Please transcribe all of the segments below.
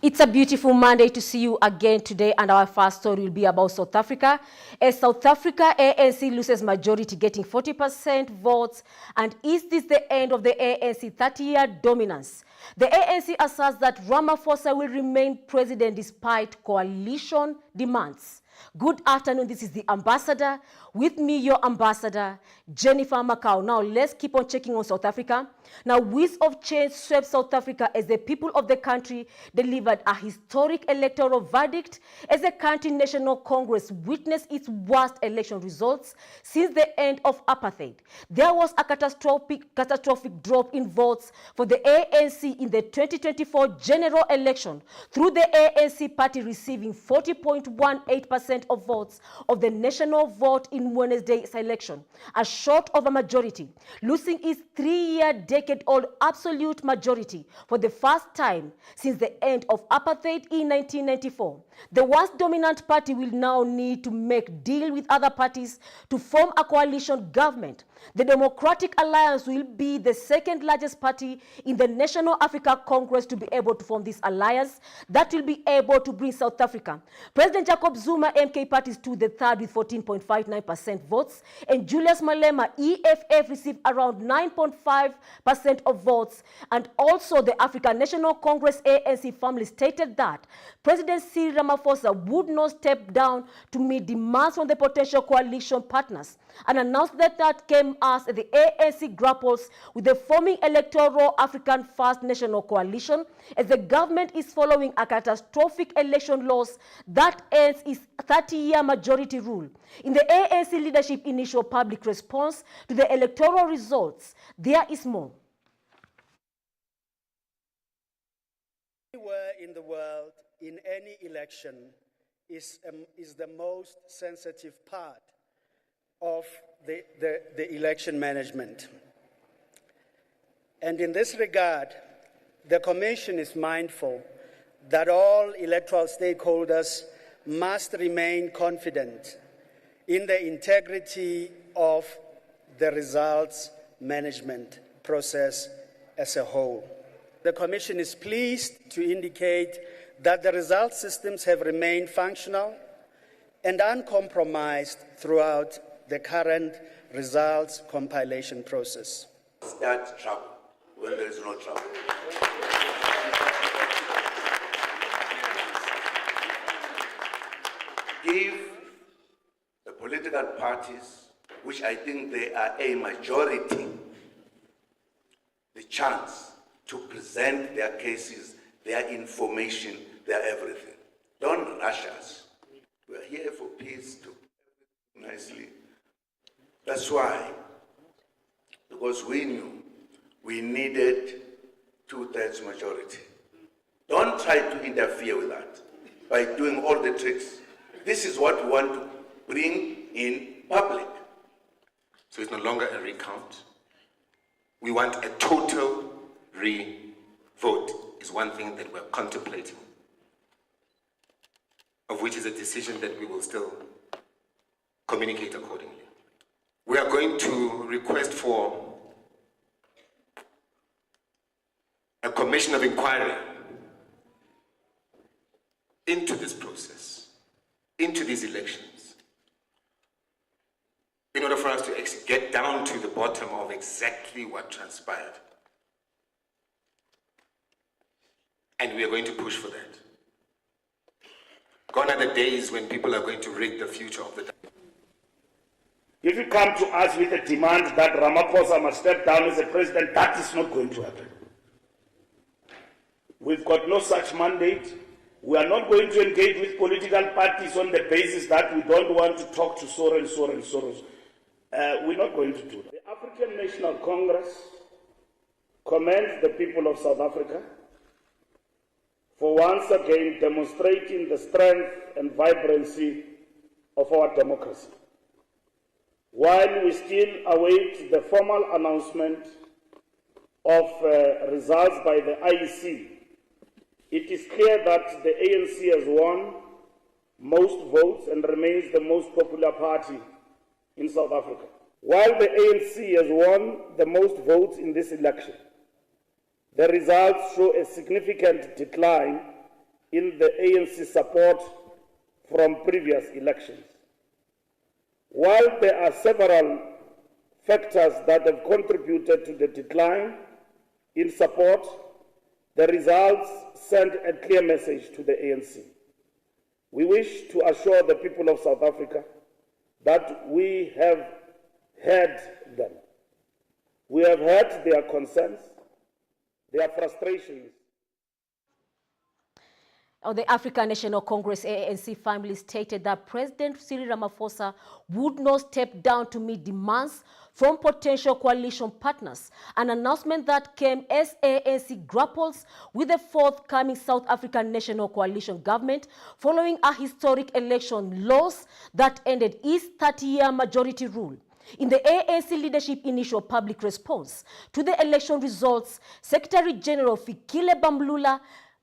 It's a beautiful Monday to see you again today, and our first story will be about South Africa. As South Africa, ANC loses majority, getting 40% votes. And is this the end of the ANC 30-year dominance? The ANC asserts that Ramaphosa will remain president despite coalition demands. Good afternoon, this is the Ambassador. With me, your Ambassador, Jennifer Makau. Now, let's keep on checking on South Africa. Now, winds of change swept South Africa as the people of the country delivered a historic electoral verdict as the country National Congress witnessed its worst election results since the end of apartheid. There was a catastrophic drop in votes for the ANC in the 2024 general election, through the ANC party receiving 40.18% of votes of the national vote in Wednesday's election, a short of a majority, losing its 3-year decade-old absolute majority for the first time since the end of apartheid in 1994. The once dominant party will now need to make deal with other parties to form a coalition government. The Democratic Alliance will be the second largest party in the National Africa Congress to be able to form this alliance that will be able to bring South Africa. President Jacob Zuma MK party stood the third with 14.59% votes, and Julius Malema EFF received around 9.5% of votes. And also the African National Congress ANC family stated that President Cyril Ramaphosa would not step down to meet demands from the potential coalition partners, and announced that came as the ANC grapples with the forming electoral African First National Coalition, as the government is following a catastrophic election loss that ends its 30-year majority rule. In the ANC leadership initial public response to the electoral results, there is more. Anywhere in the world, in any election, is the most sensitive part of the election management. And in this regard, the Commission is mindful that all electoral stakeholders must remain confident in the integrity of the results management process as a whole. The Commission is pleased to indicate that the result systems have remained functional and uncompromised throughout the current results compilation process. Start trouble when there is no trouble. Give the political parties, which I think they are a majority, the chance to present their cases, their information, their everything. Don't rush us. We are here for peace, to nicely. That's why, because we knew we needed 2/3 majority. Don't try to interfere with that by doing all the tricks. This is what we want to bring in public. So it's no longer a recount. We want a total re-vote, is one thing that we're contemplating, of which is a decision that we will still communicate accordingly. We are going to request for a commission of inquiry into this process, into these elections, in order for us to get down to the bottom of exactly what transpired. And we are going to push for that. Gone are the days when people are going to rig the future of the. If you come to us with a demand that Ramaphosa must step down as a president, that is not going to happen. We've got no such mandate. We are not going to engage with political parties on the basis that we don't want to talk to Soros. We're not going to do that. The African National Congress commends the people of South Africa for once again demonstrating the strength and vibrancy of our democracy. While we still await the formal announcement of results by the IEC, it is clear that the ANC has won most votes and remains the most popular party in South Africa. While the ANC has won the most votes in this election, the results show a significant decline in the ANC support from previous elections. While there are several factors that have contributed to the decline in support, the results send a clear message to the ANC. We wish to assure the people of South Africa that we have heard them. We have heard their concerns, their frustrations. The African National Congress ANC family stated that President Cyril Ramaphosa would not step down to meet demands from potential coalition partners, an announcement that came as ANC grapples with the forthcoming South African National Coalition government following a historic election loss that ended its 30-year majority rule. In the ANC leadership initial public response to the election results, Secretary General Fikile Bamlula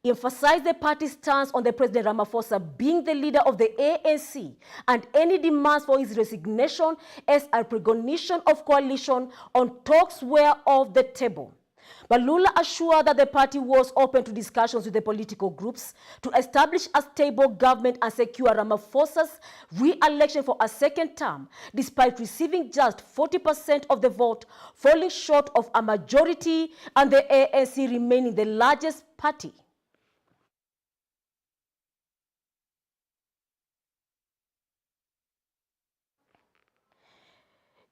emphasized the party's stance on the President Ramaphosa being the leader of the ANC and any demands for his resignation as a precognition of coalition on talks were off the table. Bamlula assured that the party was open to discussions with the political groups to establish a stable government and secure Ramaphosa's re-election for a second term, despite receiving just 40% of the vote, falling short of a majority and the ANC remaining the largest party.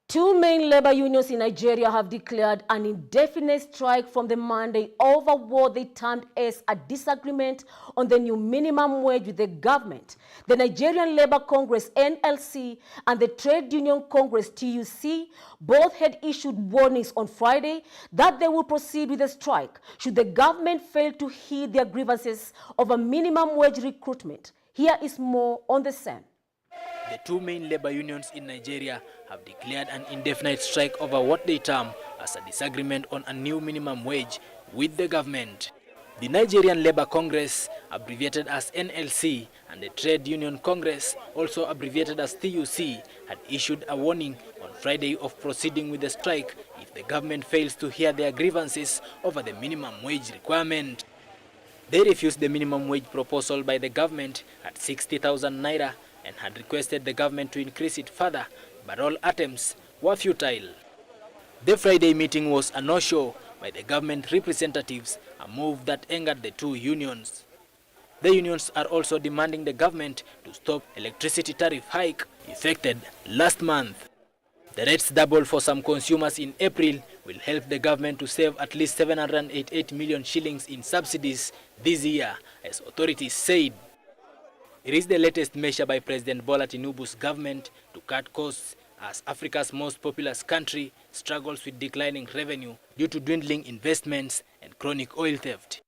Two main labor unions in Nigeria have declared an indefinite strike from the Monday over what they termed as a disagreement on the new minimum wage with the government. The Nigerian Labour Congress (NLC) and the Trade Union Congress (TUC) both had issued warnings on Friday that they will proceed with the strike should the government fail to heed their grievances over minimum wage recruitment. Here is more on the same. The two main labor unions in Nigeria have declared an indefinite strike over what they term as a disagreement on a new minimum wage with the government. The Nigerian Labour Congress, abbreviated as NLC, and the Trade Union Congress, also abbreviated as TUC, had issued a warning on Friday of proceeding with the strike if the government fails to hear their grievances over the minimum wage requirement. They refused the minimum wage proposal by the government at 60,000 naira and had requested the government to increase it further, but all attempts were futile. The Friday meeting was a no-show by the government representatives, a move that angered the two unions. The unions are also demanding the government to stop electricity tariff hike effected last month. The rates double for some consumers in April will help the government to save at least 788 million shillings in subsidies this year, as authorities said. It is the latest measure by President Bola Tinubu's government to cut costs as Africa's most populous country struggles with declining revenue due to dwindling investments and chronic oil theft.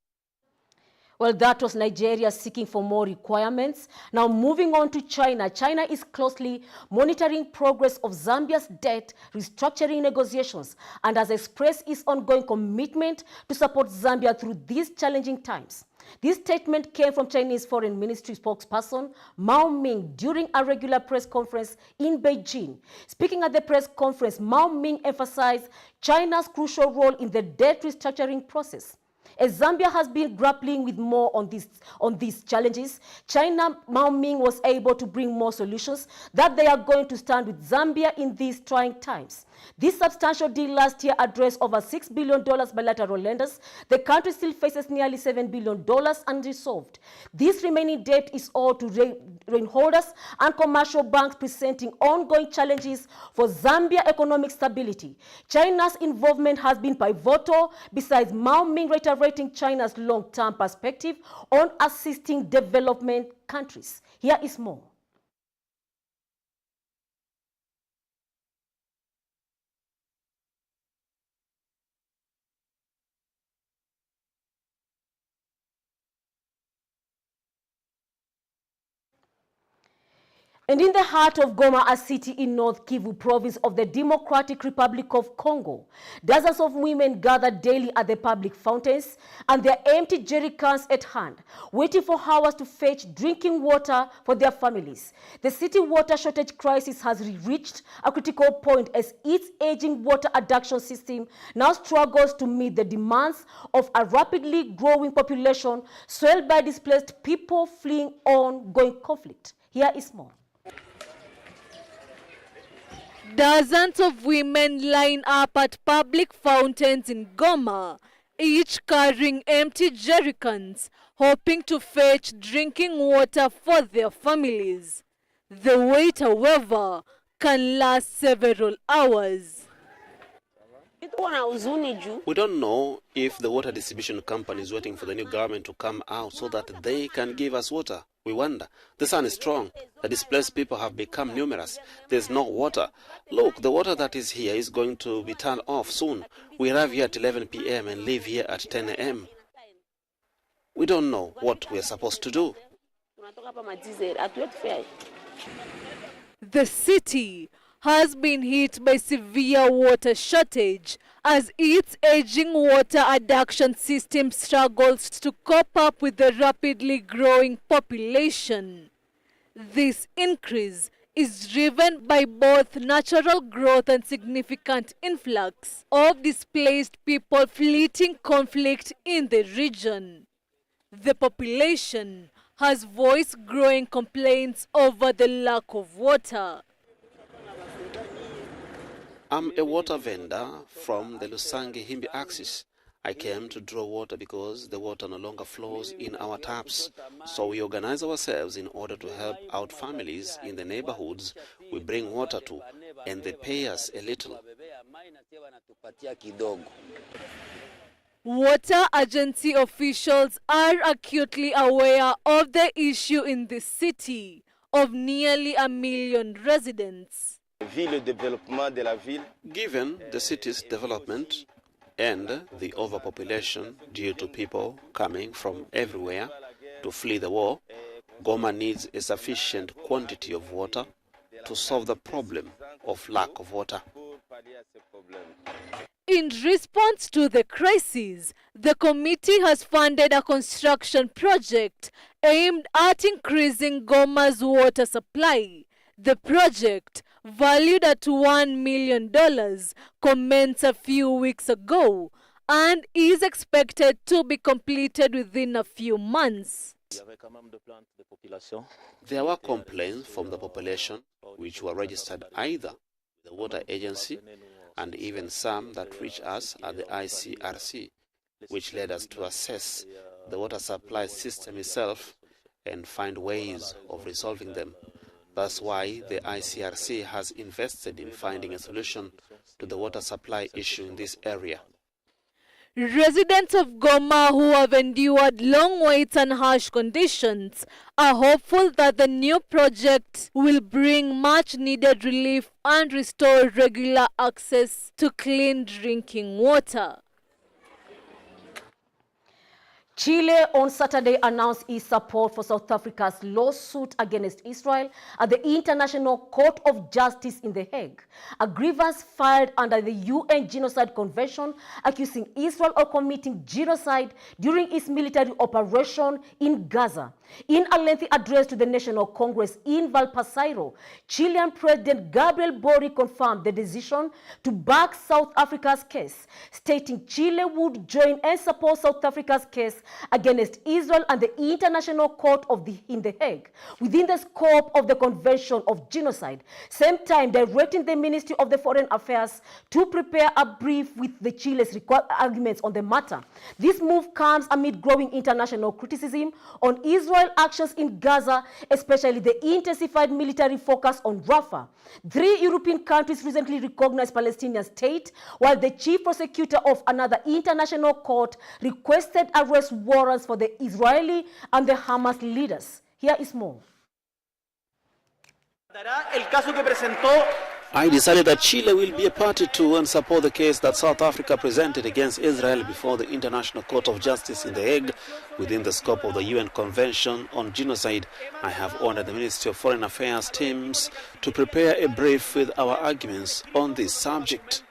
Well, that was Nigeria seeking for more requirements. Now moving on to China. China is closely monitoring progress of Zambia's debt restructuring negotiations and has expressed its ongoing commitment to support Zambia through these challenging times. This statement came from Chinese Foreign Ministry spokesperson Mao Ming during a regular press conference in Beijing. Speaking at the press conference, Mao Ming emphasized China's crucial role in the debt restructuring process. As Zambia has been grappling with more on these challenges, China, Mao Ming, was able to bring more solutions that they are going to stand with Zambia in these trying times. This substantial deal last year addressed over $6 billion bilateral lenders. The country still faces nearly $7 billion unresolved. This remaining debt is all to rain holders and commercial banks, presenting ongoing challenges for Zambia economic stability. China's involvement has been pivotal, besides Mao Ming reiterating China's long-term perspective on assisting development countries. Here is more. And in the heart of Goma, a city in North Kivu province of the Democratic Republic of Congo, dozens of women gather daily at the public fountains and their empty jerry cans at hand, waiting for hours to fetch drinking water for their families. The city water shortage crisis has reached a critical point as its aging water adduction system now struggles to meet the demands of a rapidly growing population swelled by displaced people fleeing ongoing conflict. Here is more. Dozens of women line up at public fountains in Goma, each carrying empty jerrycans, hoping to fetch drinking water for their families. The wait, however, can last several hours. We don't know if the water distribution company is waiting for the new government to come out so that they can give us water. We wonder. The sun is strong. The displaced people have become numerous. There's no water. Look, the water that is here is going to be turned off soon. We arrive here at 11 p.m. and leave here at 10 a.m. We don't know what we're supposed to do. The city has been hit by severe water shortage as its aging water adduction system struggles to cope up with the rapidly growing population. This increase is driven by both natural growth and significant influx of displaced people fleeing conflict in the region. The population has voiced growing complaints over the lack of water. I'm a water vendor from the Lusange-Himbi axis. I came to draw water because the water no longer flows in our taps. So we organize ourselves in order to help out families in the neighborhoods we bring water to, and they pay us a little. Water agency officials are acutely aware of the issue in the city of nearly 1 million residents. Given the city's development and the overpopulation due to people coming from everywhere to flee the war, Goma needs a sufficient quantity of water to solve the problem of lack of water. In response to the crisis, the committee has funded a construction project aimed at increasing Goma's water supply. The project, valued at $1 million, commenced a few weeks ago and is expected to be completed within a few months. There were complaints from the population which were registered either with the water agency and even some that reached us at the ICRC, which led us to assess the water supply system itself and find ways of resolving them. That's why the ICRC has invested in finding a solution to the water supply issue in this area. Residents of Goma who have endured long waits and harsh conditions are hopeful that the new project will bring much needed relief and restore regular access to clean drinking water. Chile on Saturday announced its support for South Africa's lawsuit against Israel at the International Court of Justice in The Hague, a grievance filed under the UN Genocide Convention accusing Israel of committing genocide during its military operation in Gaza. In a lengthy address to the National Congress in Valparaiso, Chilean President Gabriel Boric confirmed the decision to back South Africa's case, stating Chile would join and support South Africa's case against Israel and the International Court in The Hague within the scope of the Convention of Genocide, same time directing the Ministry of the Foreign Affairs to prepare a brief with the Chile's arguments on the matter. This move comes amid growing international criticism on Israel actions in Gaza, especially the intensified military focus on Rafah. 3 European countries recently recognized Palestinian state, while the chief prosecutor of another international court requested arrest warrants for the Israeli and the Hamas leaders. Here is more. El caso que presentó I decided that Chile will be a party to and support the case that South Africa presented against Israel before the International Court of Justice in The Hague within the scope of the UN Convention on Genocide. I have ordered the Ministry of Foreign Affairs teams to prepare a brief with our arguments on this subject.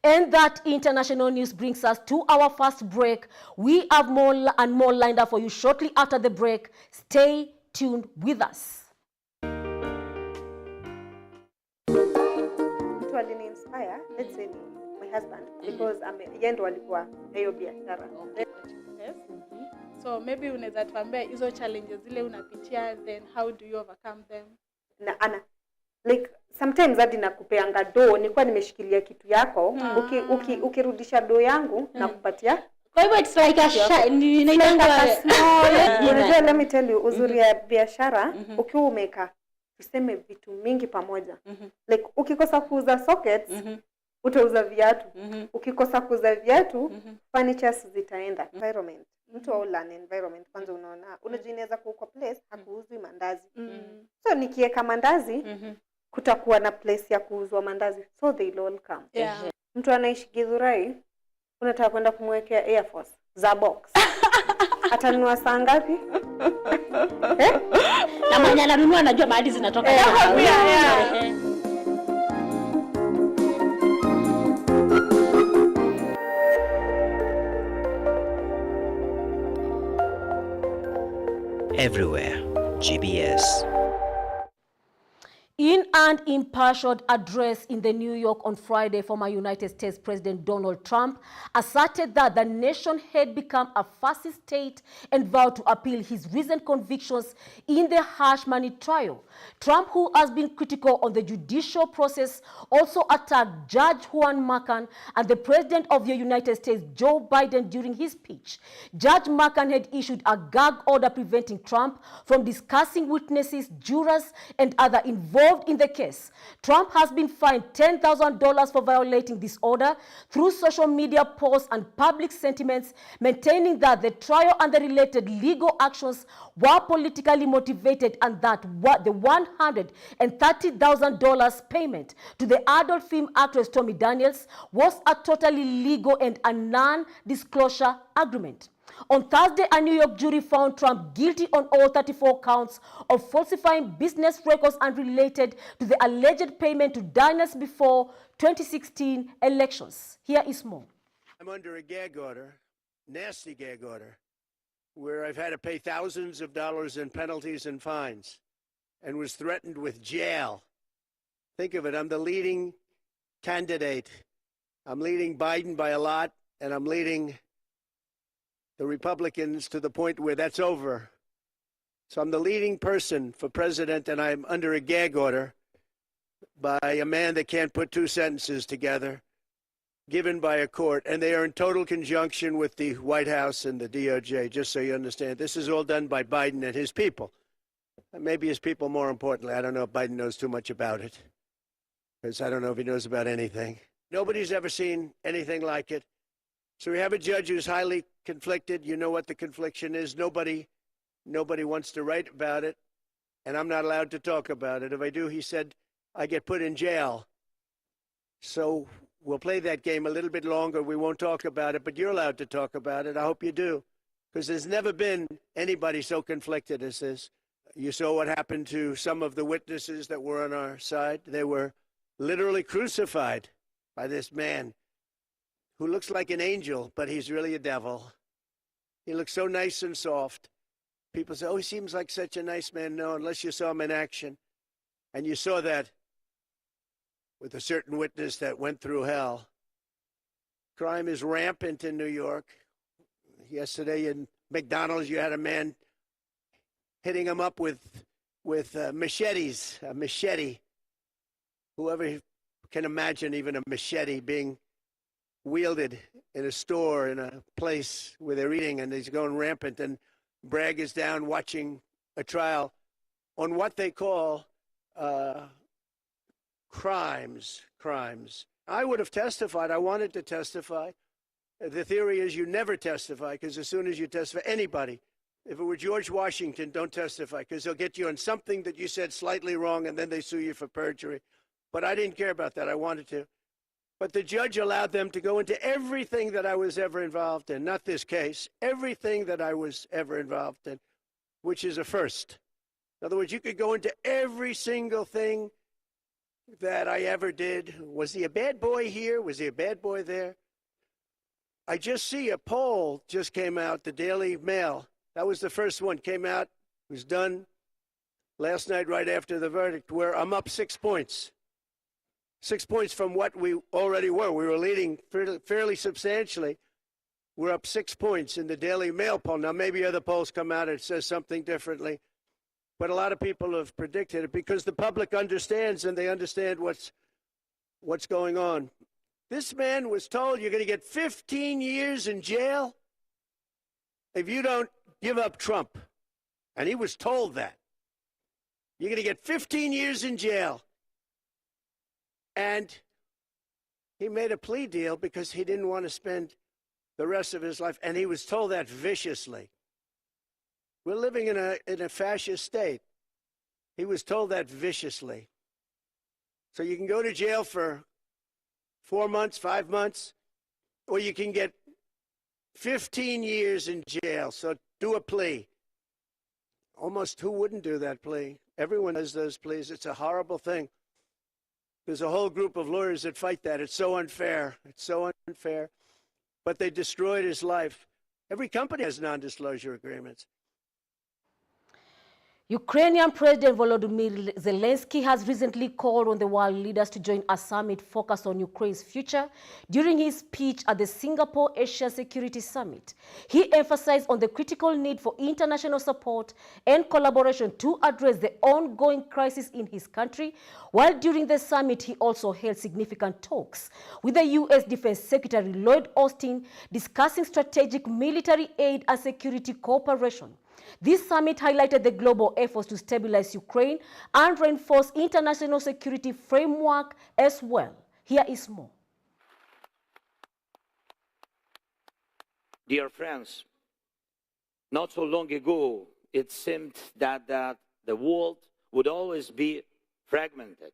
And that international news brings us to our first break. We have more and more lined up for you shortly after the break. Stay tuned with us. Mtu alini-inspire, let's say my husband, because yeye ndo alikuwa na hiyo biashara. Yes. So maybe unaweza tuambia hizo challenges zile unapitia, then how do you overcome them? Like sometimes hadi nakupeanga do, nilikuwa nimeshikilia kitu yako, ukirudisha do yangu na kupatia. Kwa hivyo it's like a Unajua, let me tell you, uzuri ya biashara, ukiwa umeka tuseme vitu mingi pamoja. Like ukikosa kuuza sockets, utauza viatu. Ukikosa kuuza viatu, furnitures zitaenda. Environment. Mtu au learn environment kwanza, unaona. Unajua inaweza kuwa place hakuuzwi mandazi. So nikiweka mandazi, kutakuwa na place ya kuuzwa mandazi. So they all come. Yeah. Mtu anaishi Githurai, unataka kwenda kumwekea Air Force za box. Atanunua saa ngapi? Na mwenye ananunua anajua mahali zinatoka. Everywhere, GBS. In an impassioned address in the New York on Friday, former United States President Donald Trump asserted that the nation had become a fascist state and vowed to appeal his recent convictions in the Hush Money trial. Trump, who has been critical on the judicial process, also attacked Judge Juan Merchan and the President of the United States, Joe Biden, during his speech. Judge Merchan had issued a gag order preventing Trump from discussing witnesses, jurors, and other involved in the case. Trump has been fined $10,000 for violating this order through social media posts and public sentiments, maintaining that the trial and the related legal actions were politically motivated and that the $130,000 payment to the adult film actress Stormy Daniels was a totally legal and a non-disclosure agreement. On Thursday, a New York jury found Trump guilty on all 34 counts of falsifying business records and related to the alleged payment to Daniels before 2016 elections. Here is more. I'm under a gag order, nasty gag order, where I've had to pay thousands of dollars in penalties and fines and was threatened with jail. Think of it, I'm the leading candidate. I'm leading Biden by a lot, and I'm leading the Republicans to the point where that's over. So I'm the leading person for president, and I'm under a gag order by a man that can't put two sentences together, given by a court, and they are in total conjunction with the White House and the DOJ, just so you understand. This is all done by Biden and his people. And maybe his people more importantly. I don't know if Biden knows too much about it, because I don't know if he knows about anything. Nobody's ever seen anything like it. So we have a judge who's highly conflicted. You know what the confliction is. Nobody wants to write about it, and I'm not allowed to talk about it. If I do, he said, I get put in jail. So we'll play that game a little bit longer. We won't talk about it, but you're allowed to talk about it. I hope you do, because there's never been anybody so conflicted as this. You saw what happened to some of the witnesses that were on our side. They were literally crucified by this man who looks like an angel, but he's really a devil. He looks so nice and soft. People say, oh, he seems like such a nice man. No, unless you saw him in action. And you saw that with a certain witness that went through hell. Crime is rampant in New York. Yesterday in McDonald's, you had a man hitting him up with machetes, a machete. Whoever can imagine even a machete being wielded in a store, in a place where they're eating, and he's going rampant. And Bragg is down watching a trial on what they call crimes. I would have testified. I wanted to testify. The theory is you never testify, because as soon as you testify, anybody, if it were George Washington, don't testify, because they'll get you on something that you said slightly wrong, and then they sue you for perjury. But I didn't care about that. I wanted to. But the judge allowed them to go into everything that I was ever involved in, not this case, everything that I was ever involved in, which is a first. In other words, you could go into every single thing that I ever did. Was he a bad boy here? Was he a bad boy there? I just see a poll just came out, the Daily Mail. That was the first one, came out, was done last night right after the verdict, where I'm up 6 points. 6 points from what we already were. We were leading fairly substantially. We're up 6 points in the Daily Mail poll. Now, maybe other polls come out and it says something differently. But a lot of people have predicted it because the public understands, and they understand what's going on. This man was told you're going to get 15 years in jail if you don't give up Trump. And he was told that. You're going to get 15 years in jail. And he made a plea deal because he didn't want to spend the rest of his life. And he was told that viciously. We're living in a fascist state. He was told that viciously. So you can go to jail for 4 months, 5 months, or you can get 15 years in jail. So do a plea. Almost who wouldn't do that plea? Everyone does those pleas. It's a horrible thing. There's a whole group of lawyers that fight that. It's so unfair. It's so unfair. But they destroyed his life. Every company has non-disclosure agreements. Ukrainian President Volodymyr Zelensky has recently called on the world leaders to join a summit focused on Ukraine's future. During his speech at the Singapore Asia Security Summit, he emphasized on the critical need for international support and collaboration to address the ongoing crisis in his country, while during the summit he also held significant talks with the U.S. Defense Secretary Lloyd Austin discussing strategic military aid and security cooperation. This summit highlighted the global efforts to stabilize Ukraine and reinforce international security framework as well. Here is more. Dear friends, not so long ago, it seemed that the world would always be fragmented.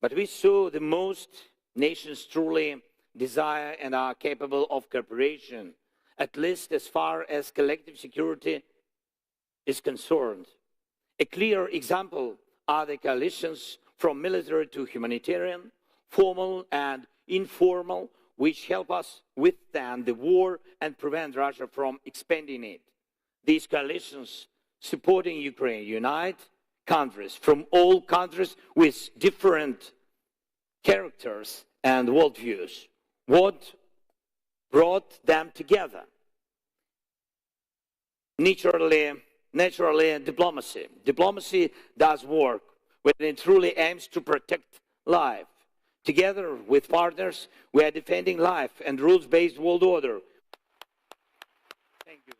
But we saw the most nations truly desire and are capable of cooperation, at least as far as collective security is concerned. A clear example are the coalitions from military to humanitarian, formal and informal, which help us withstand the war and prevent Russia from expanding it. These coalitions supporting Ukraine unite countries from all countries with different characters and worldviews. What brought them together? Naturally, diplomacy. Diplomacy does work when it truly aims to protect life. Together with partners, we are defending life and rules-based world order. Thank you.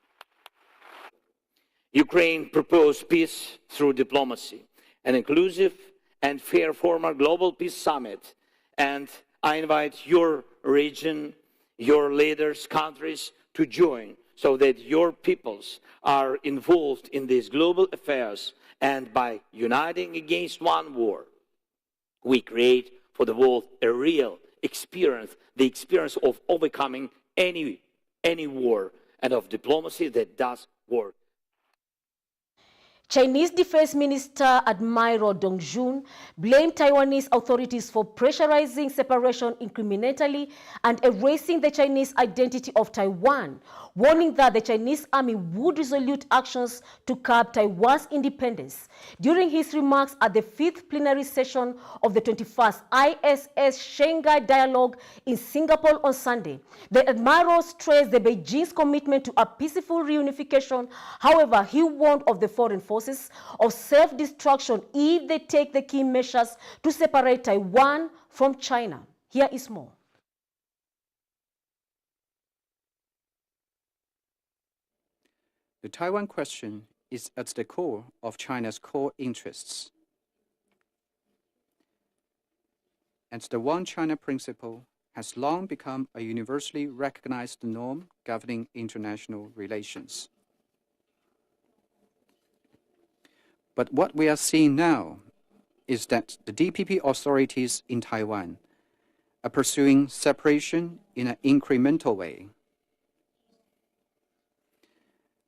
Ukraine proposed peace through diplomacy, an inclusive and fair former global peace summit. And I invite your region, your leaders, countries to join so that your peoples are involved in these global affairs. And by uniting against one war, we create for the world a real experience, the experience of overcoming any war and of diplomacy that does work. Chinese Defense Minister Admiral Dong Jun blamed Taiwanese authorities for pressurizing separation incrementally and erasing the Chinese identity of Taiwan, warning that the Chinese army would resolute actions to curb Taiwan's independence. During his remarks at the 5th plenary session of the 21st ISS Shanghai Dialogue in Singapore on Sunday, the Admiral stressed the Beijing's commitment to a peaceful reunification. However, he warned of the foreign forces of self-destruction if they take the key measures to separate Taiwan from China. Here is more. The Taiwan question is at the core of China's core interests. And the One China principle has long become a universally recognized norm governing international relations. But what we are seeing now is that the DPP authorities in Taiwan are pursuing separation in an incremental way.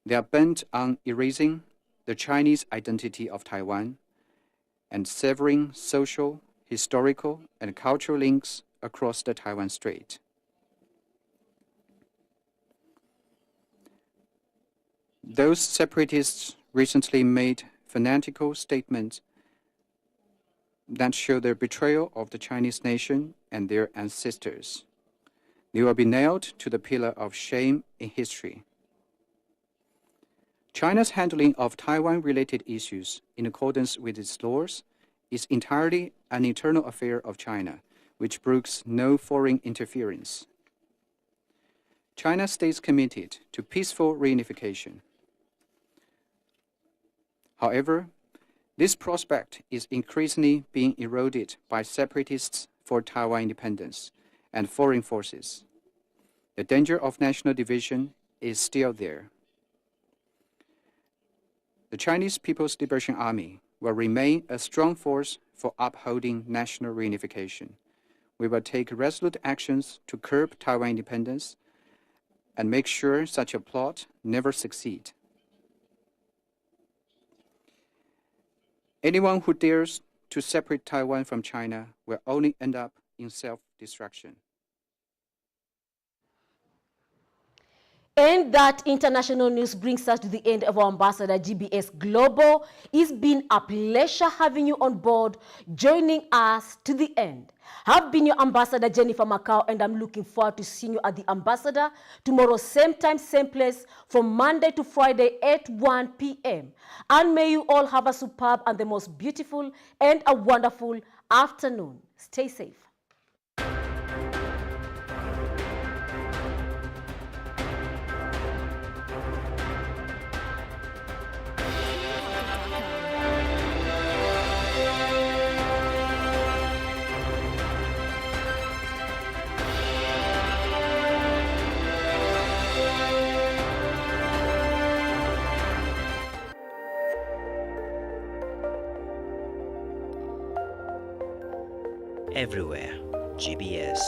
They are bent on erasing the Chinese identity of Taiwan and severing social, historical, and cultural links across the Taiwan Strait. Those separatists recently made fanatical statements that show their betrayal of the Chinese nation and their ancestors. They will be nailed to the pillar of shame in history. China's handling of Taiwan-related issues in accordance with its laws is entirely an internal affair of China, which brooks no foreign interference. China stays committed to peaceful reunification. However, this prospect is increasingly being eroded by separatists for Taiwan independence and foreign forces. The danger of national division is still there. The Chinese People's Liberation Army will remain a strong force for upholding national reunification. We will take resolute actions to curb Taiwan independence and make sure such a plot never succeeds. Anyone who dares to separate Taiwan from China will only end up in self-destruction. And that international news brings us to the end of our Ambassador GBS Global. It's been a pleasure having you on board, joining us to the end. I've been your Ambassador Jennifer Macau, and I'm looking forward to seeing you at the Ambassador tomorrow, same time, same place, from Monday to Friday at 1 p.m. And may you all have a superb and the most beautiful and a wonderful afternoon. Stay safe. Everywhere, GBS.